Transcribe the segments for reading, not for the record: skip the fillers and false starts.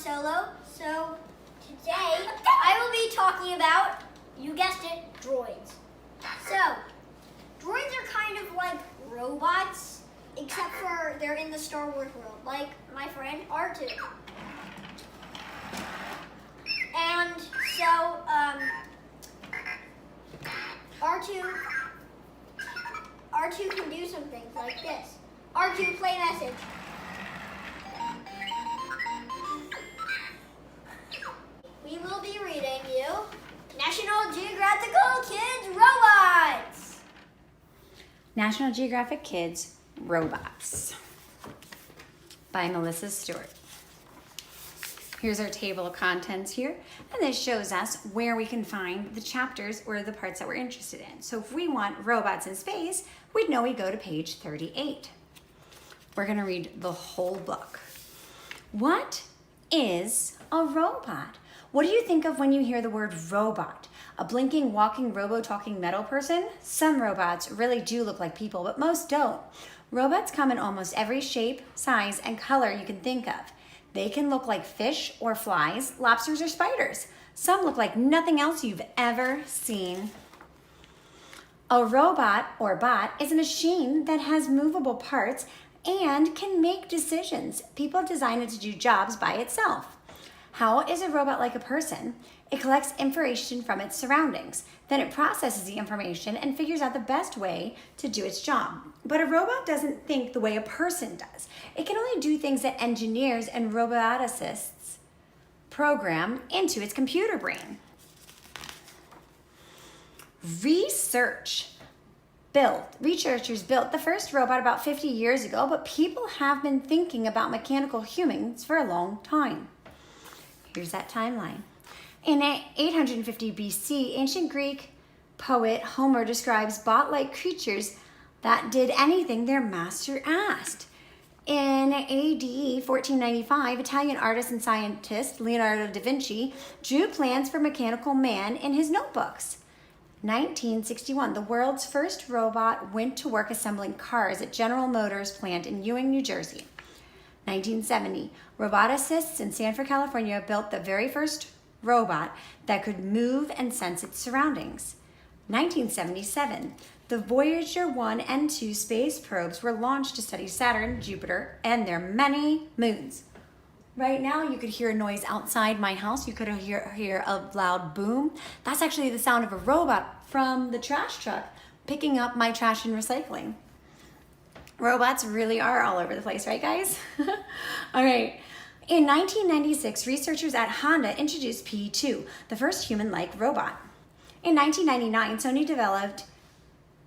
Solo. So today I will be talking about, you guessed it, droids. So droids are kind of like robots, except for they're in the Star Wars world, like my friend R2. And so R2 can do some things like this. R2, play message. We will be reading you National Geographic Kids Robots. National Geographic Kids Robots by Melissa Stewart. Here's our table of contents here, and this shows us where we can find the chapters or the parts that we're interested in. So if we want robots in space, we'd know we go to page 38. We're gonna read the whole book. What is a robot? What do you think of when you hear the word robot? A blinking, walking, robo-talking metal person? Some robots really do look like people, but most don't. Robots come in almost every shape, size, and color you can think of. They can look like fish or flies, lobsters or spiders. Some look like nothing else you've ever seen. A robot or bot is a machine that has movable parts and can make decisions. People design it to do jobs by itself. How is a robot like a person? It collects information from its surroundings. Then it processes the information and figures out the best way to do its job. But a robot doesn't think the way a person does. It can only do things that engineers and roboticists program into its computer brain. Researchers built the first robot about 50 years ago, but people have been thinking about mechanical humans for a long time. Here's that timeline. In 850 BC, ancient Greek poet Homer describes bot-like creatures that did anything their master asked. In AD 1495, Italian artist and scientist Leonardo da Vinci drew plans for mechanical man in his notebooks. 1961, the world's first robot went to work assembling cars at General Motors plant in Ewing, New Jersey. 1970, roboticists in Sanford, California built the very first robot that could move and sense its surroundings. 1977, the Voyager 1 and 2 space probes were launched to study Saturn, Jupiter, and their many moons. Right now, you could hear a noise outside my house. You could hear a loud boom. That's actually the sound of a robot from the trash truck picking up my trash and recycling. Robots really are all over the place, right, guys? All right. In 1996, researchers at Honda introduced P2, the first human-like robot. In 1999, Sony developed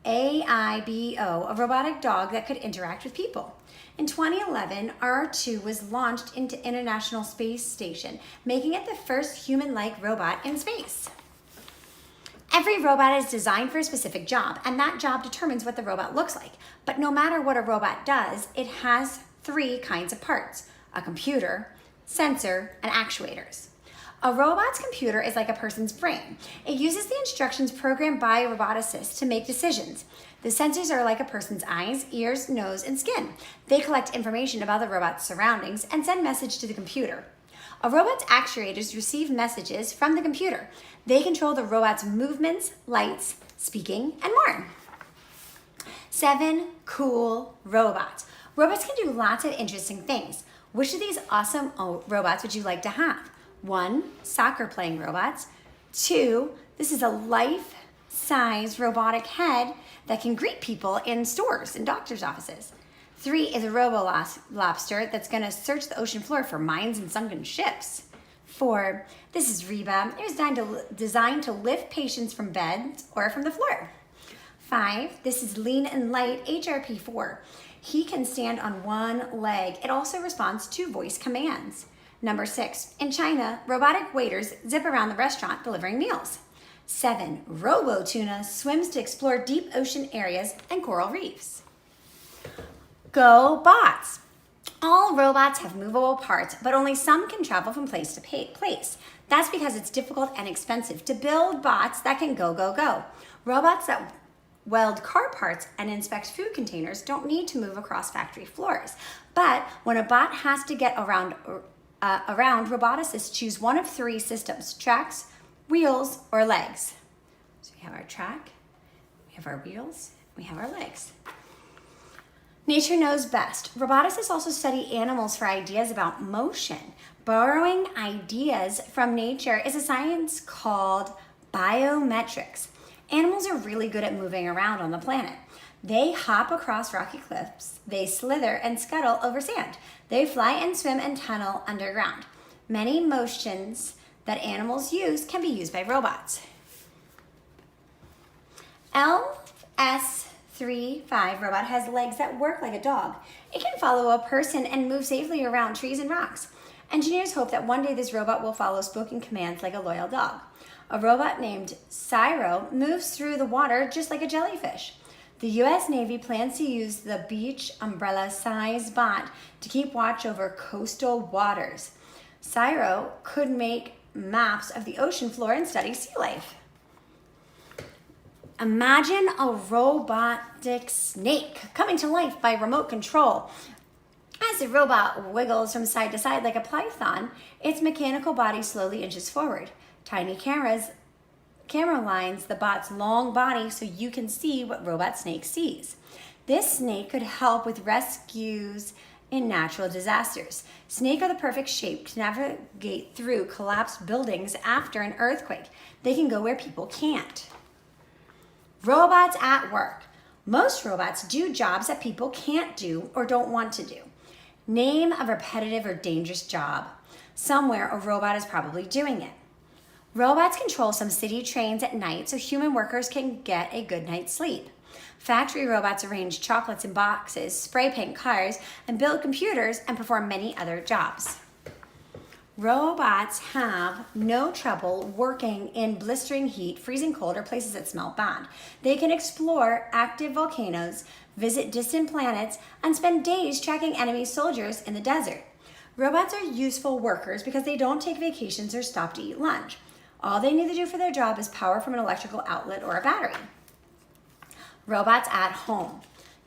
AIBO, a robotic dog that could interact with people. In 2011, R2 was launched into International Space Station, making it the first human-like robot in space. Every robot is designed for a specific job, and that job determines what the robot looks like. But no matter what a robot does, it has three kinds of parts: a computer, sensor, and actuators. A robot's computer is like a person's brain. It uses the instructions programmed by a roboticist to make decisions. The sensors are like a person's eyes, ears, nose, and skin. They collect information about the robot's surroundings and send message to the computer. A robot's actuators receive messages from the computer. They control the robot's movements, lights, speaking, and more. 7 cool robots. Robots can do lots of interesting things. Which of these awesome robots would you like to have? 1, soccer playing robots. 2, this is a life-size robotic head that can greet people in stores and doctor's offices. 3 is a robo-lobster that's gonna search the ocean floor for mines and sunken ships. 4, this is Reba. It was designed to lift patients from beds or from the floor. 5, this is Lean and Light HRP4. He can stand on one leg. It also responds to voice commands. Number 6, in China, robotic waiters zip around the restaurant delivering meals. 7, Robo-Tuna swims to explore deep ocean areas and coral reefs. Go bots. All robots have movable parts, but only some can travel from place to place. That's because it's difficult and expensive to build bots that can go, go, go. Robots that weld car parts and inspect food containers don't need to move across factory floors. But when a bot has to get around around, roboticists choose one of three systems: tracks, wheels, or legs. So we have our track, we have our wheels, we have our legs. Nature knows best. Roboticists also study animals for ideas about motion. Borrowing ideas from nature is a science called biometrics. Animals are really good at moving around on the planet. They hop across rocky cliffs. They slither and scuttle over sand. They fly and swim and tunnel underground. Many motions that animals use can be used by robots. LS35 robot has legs that work like a dog. It can follow a person and move safely around trees and rocks. Engineers hope that one day this robot will follow spoken commands like a loyal dog. A robot named Cyro moves through the water just like a jellyfish. The U.S. Navy plans to use the beach umbrella-sized bot to keep watch over coastal waters. Cyro could make maps of the ocean floor and study sea life. Imagine a robotic snake coming to life by remote control. As the robot wiggles from side to side like a python, its mechanical body slowly inches forward. Tiny camera lines the bot's long body so you can see what robot snake sees. This snake could help with rescues in natural disasters. Snakes are the perfect shape to navigate through collapsed buildings after an earthquake. They can go where people can't. Robots at work. Most robots do jobs that people can't do or don't want to do. Name a repetitive or dangerous job. Somewhere a robot is probably doing it. Robots control some city trains at night so human workers can get a good night's sleep. Factory robots arrange chocolates in boxes, spray paint cars, and build computers and perform many other jobs. Robots have no trouble working in blistering heat, freezing cold, or places that smell bad. They can explore active volcanoes, visit distant planets, and spend days tracking enemy soldiers in the desert. Robots are useful workers because they don't take vacations or stop to eat lunch. All they need to do for their job is power from an electrical outlet or a battery. Robots at home.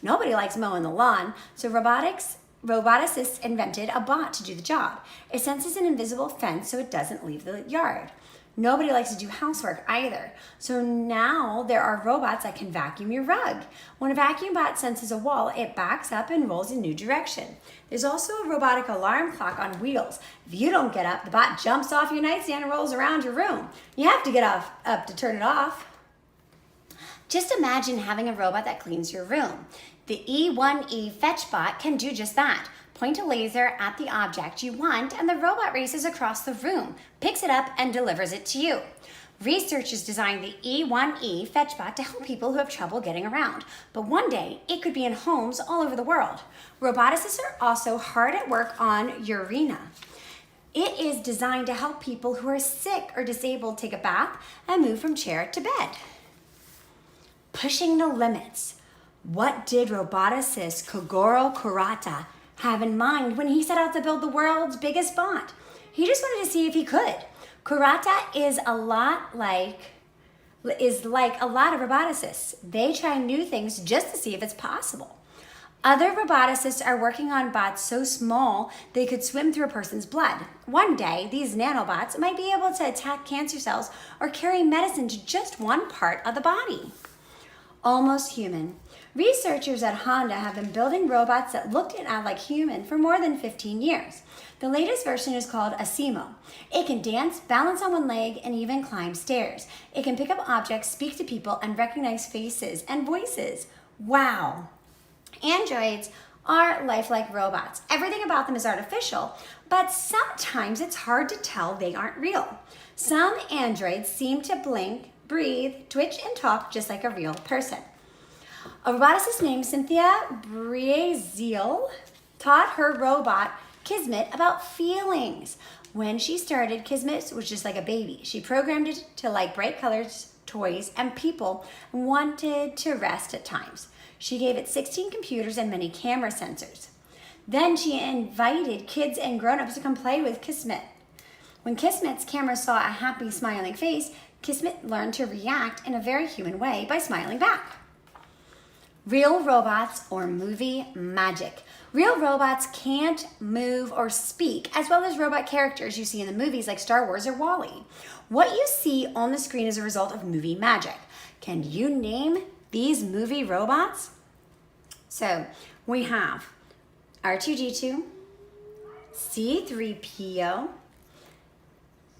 Nobody likes mowing the lawn, so roboticists invented a bot to do the job. It senses an invisible fence so it doesn't leave the yard. Nobody likes to do housework either, so now there are robots that can vacuum your rug. When a vacuum bot senses a wall, it backs up and rolls in a new direction. There's also a robotic alarm clock on wheels. If you don't get up, the bot jumps off your nightstand and rolls around your room. You have to get up to turn it off. Just imagine having a robot that cleans your room. The E1E Fetch Bot can do just that. Point a laser at the object you want and the robot races across the room, picks it up, and delivers it to you. Researchers designed the E1E Fetch Bot to help people who have trouble getting around, but one day it could be in homes all over the world. Roboticists are also hard at work on Urena. It is designed to help people who are sick or disabled take a bath and move from chair to bed. Pushing the limits. What did roboticist Kogoro Kurata have in mind when he set out to build the world's biggest bot? He just wanted to see if he could. Kurata is like a lot of roboticists. They try new things just to see if it's possible. Other roboticists are working on bots so small they could swim through a person's blood. One day, these nanobots might be able to attack cancer cells or carry medicine to just one part of the body. Almost human. Researchers at Honda have been building robots that looked and act like human for more than 15 years. The latest version is called Asimo. It can dance, balance on one leg, and even climb stairs. It can pick up objects, speak to people, and recognize faces and voices. Wow! Androids are lifelike robots. Everything about them is artificial, but sometimes it's hard to tell they aren't real. Some androids seem to blink, breathe, twitch, and talk just like a real person. A roboticist named Cynthia Braziel taught her robot Kismet about feelings. When she started, Kismet was just like a baby. She programmed it to like bright colors, toys, and people, and wanted to rest at times. She gave it 16 computers and many camera sensors. Then she invited kids and grown-ups to come play with Kismet. When Kismet's camera saw a happy, smiling face, Kismet learned to react in a very human way by smiling back. Real robots or movie magic. Real robots can't move or speak, as well as robot characters you see in the movies like Star Wars or WALL-E. What you see on the screen is a result of movie magic. Can you name these movie robots? So we have R2-D2, C-3PO.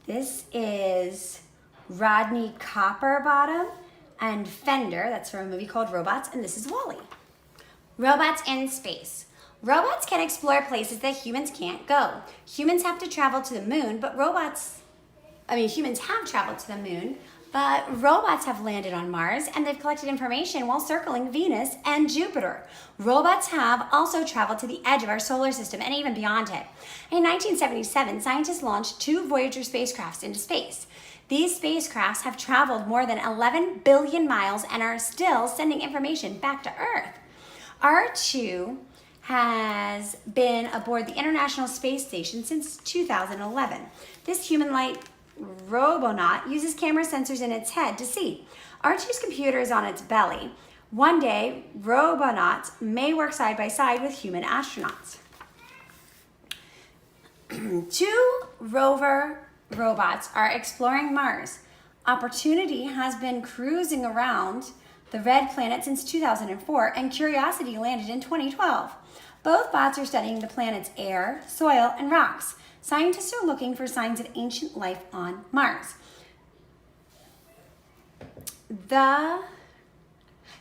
This is Rodney Copperbottom, and Fender, that's from a movie called Robots, and this is WALL-E. Robots in space. Robots can explore places that humans can't go. Humans have to travel to the moon, but humans have traveled to the moon, but robots have landed on Mars, and they've collected information while circling Venus and Jupiter. Robots have also traveled to the edge of our solar system and even beyond it. In 1977, scientists launched 2 Voyager spacecrafts into space. These spacecrafts have traveled more than 11 billion miles and are still sending information back to Earth. R2 has been aboard the International Space Station since 2011. This human-like robonaut uses camera sensors in its head to see. R2's computer is on its belly. One day, robonauts may work side by side with human astronauts. 2 rover robots are exploring Mars. Opportunity has been cruising around the red planet since 2004, and Curiosity landed in 2012. Both bots are studying the planet's air, soil, and rocks. Scientists are looking for signs of ancient life on Mars.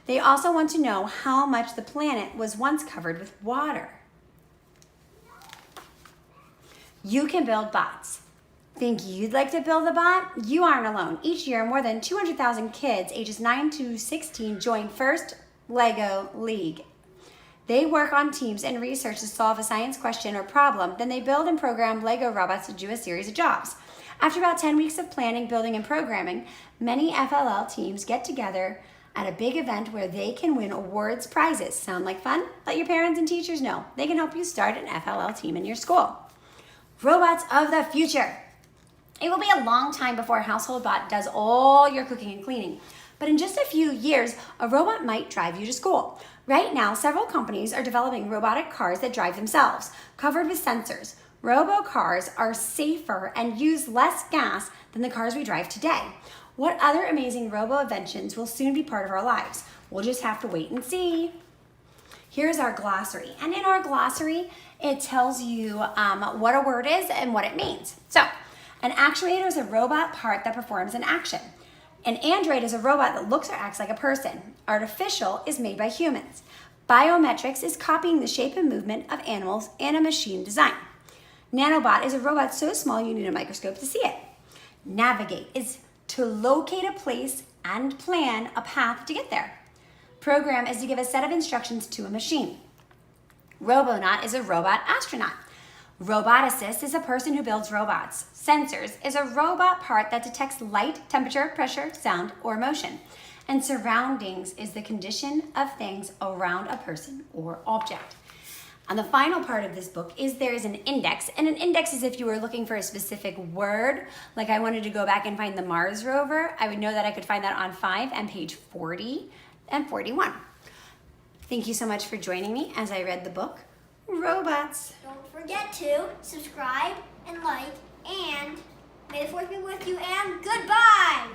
They also want to know how much the planet was once covered with water. You can build bots. Think you'd like to build a bot? You aren't alone. Each year, more than 200,000 kids ages 9 to 16 join First Lego League. They work on teams and research to solve a science question or problem. Then they build and program Lego robots to do a series of jobs. After about 10 weeks of planning, building, and programming, many FLL teams get together at a big event where they can win awards, prizes. Sound like fun? Let your parents and teachers know. They can help you start an FLL team in your school. Robots of the future. It will be a long time before a household bot does all your cooking and cleaning. But in just a few years, a robot might drive you to school. Right now, several companies are developing robotic cars that drive themselves, covered with sensors. Robo-cars are safer and use less gas than the cars we drive today. What other amazing robo-inventions will soon be part of our lives? We'll just have to wait and see. Here's our glossary. And in our glossary, it tells you what a word is and what it means. So, an actuator is a robot part that performs an action. An android is a robot that looks or acts like a person. Artificial is made by humans. Biometrics is copying the shape and movement of animals in a machine design. Nanobot is a robot so small you need a microscope to see it. Navigate is to locate a place and plan a path to get there. Program is to give a set of instructions to a machine. Robonaut is a robot astronaut. Roboticist is a person who builds robots. Sensors is a robot part that detects light, temperature, pressure, sound, or motion. And surroundings is the condition of things around a person or object. And the final part of this book is there is an index. And an index is if you were looking for a specific word, like I wanted to go back and find the Mars rover, I would know that I could find that on 5 and page 40 and 41. Thank you so much for joining me as I read the book, Robots. Don't forget to subscribe and like, and may the force be with you, and goodbye!